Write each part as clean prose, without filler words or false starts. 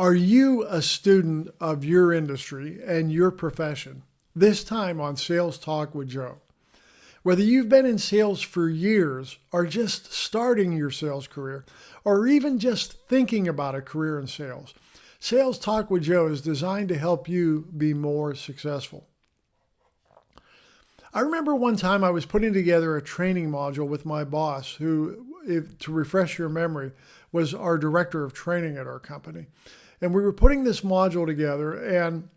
Are you a student of your industry and your profession? This time on Sales Talk with Joe. Whether you've been in sales for years or just starting your sales career, or even just thinking about a career in sales, Sales Talk with Joe is designed to help you be more successful. I remember one time I was putting together a training module with my boss, who, to refresh your memory, was our director of training at our company. And we were putting this module together, and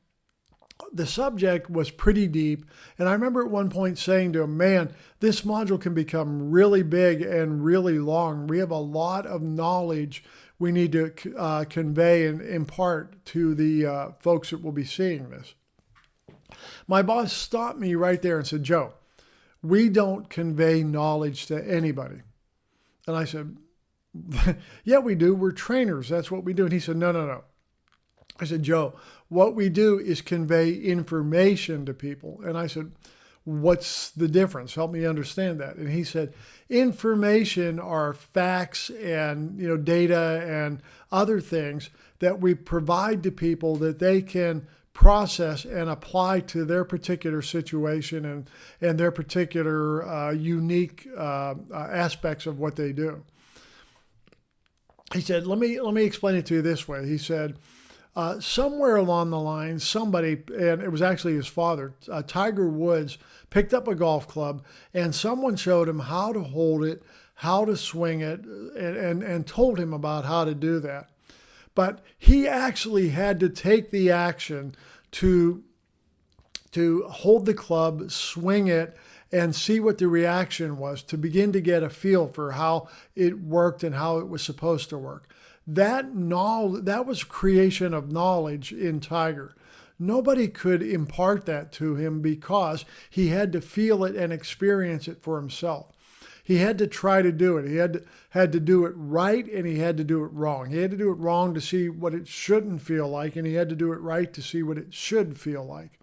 the subject was pretty deep. And I remember at one point saying to him, man, this module can become really big and really long. We have a lot of knowledge we need to convey and impart to the folks that will be seeing this. My boss stopped me right there and said, Joe, we don't convey knowledge to anybody. And I said, yeah, we do. We're trainers. That's what we do. And he said, no. I said, Joe, what we do is convey information to people. And I said, what's the difference? Help me understand that. And he said, information are facts and data and other things that we provide to people that they can process and apply to their particular situation and their particular unique aspects of what they do. He said, let me explain it to you this way. He said, somewhere along the line, somebody, and it was actually his father, Tiger Woods, picked up a golf club and someone showed him how to hold it, how to swing it, and told him about how to do that. But he actually had to take the action to hold the club, swing it, and see what the reaction was, to begin to get a feel for how it worked and how it was supposed to work. That was creation of knowledge in Tiger. Nobody could impart that to him because he had to feel it and experience it for himself. He had to try to do it. He had to do it right, and he had to do it wrong. He had to do it wrong to see what it shouldn't feel like, and he had to do it right to see what it should feel like.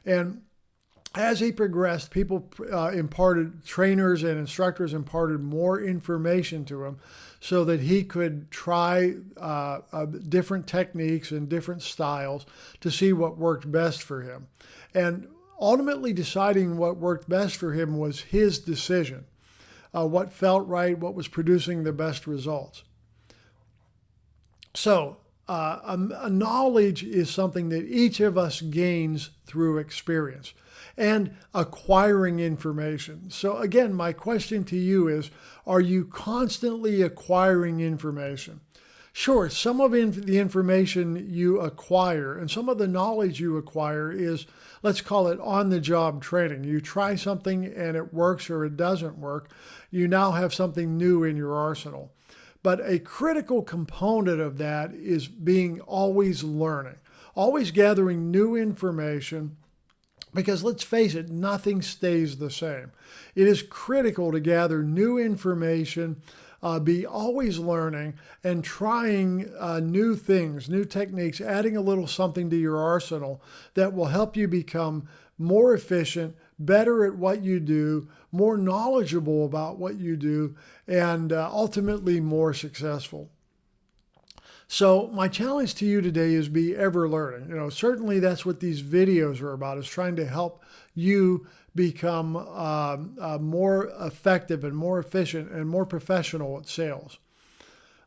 And as he progressed, trainers and instructors imparted more information to him so that he could try different techniques and different styles to see what worked best for him. And ultimately deciding what worked best for him was his decision. What felt right, what was producing the best results. So a knowledge is something that each of us gains through experience and acquiring information. So again, my question to you is, are you constantly acquiring information? Sure, some of the information you acquire and some of the knowledge you acquire is, let's call it on-the-job training. You try something and it works or it doesn't work. You now have something new in your arsenal. But a critical component of that is being always learning, always gathering new information, because let's face it, nothing stays the same. It is critical to gather new information, be always learning and trying new things, new techniques, adding a little something to your arsenal that will help you become more efficient, better at what you do, more knowledgeable about what you do, and ultimately more successful. So my challenge to you today is be ever learning. Certainly that's what these videos are about, is trying to help you become more effective and more efficient and more professional at sales.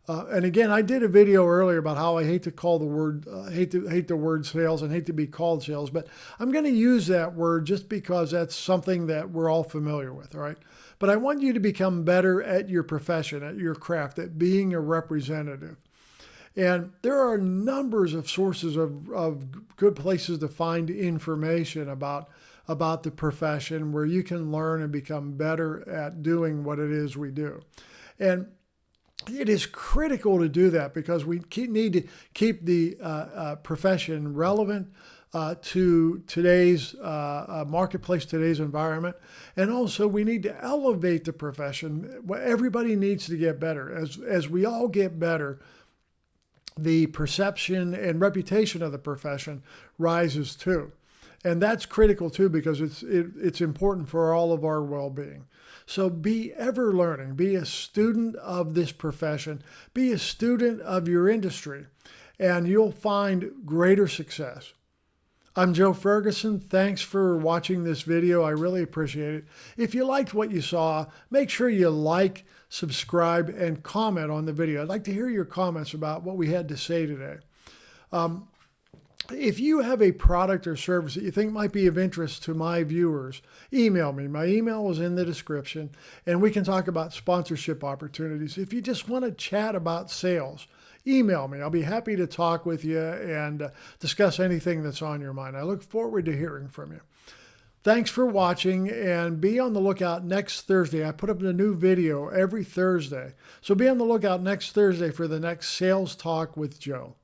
And again, I did a video earlier about how I hate to call the word, hate the word sales and hate to be called sales, but I'm going to use that word just because that's something that we're all familiar with, all right? But I want you to become better at your profession, at your craft, at being a representative. And there are numbers of sources of good places to find information about the profession where you can learn and become better at doing what it is we do. And it is critical to do that because we need to keep the profession relevant to today's marketplace, today's environment. And also we need to elevate the profession. Everybody needs to get better. As we all get better, the perception and reputation of the profession rises too. And that's critical too, because it's important for all of our well-being. So be ever learning, be a student of this profession, be a student of your industry. and you'll find greater success. I'm Joe Ferguson. Thanks for watching this video. I really appreciate it. If you liked what you saw, make sure you like, subscribe, and comment on the video. I'd like to hear your comments about what we had to say today. If you have a product or service that you think might be of interest to my viewers, email me. My email is in the description, and we can talk about sponsorship opportunities. If you just want to chat about sales, email me. I'll be happy to talk with you and discuss anything that's on your mind. I look forward to hearing from you. Thanks for watching, and be on the lookout next Thursday. I put up a new video every Thursday, so be on the lookout next Thursday for the next Sales Talk with Joe.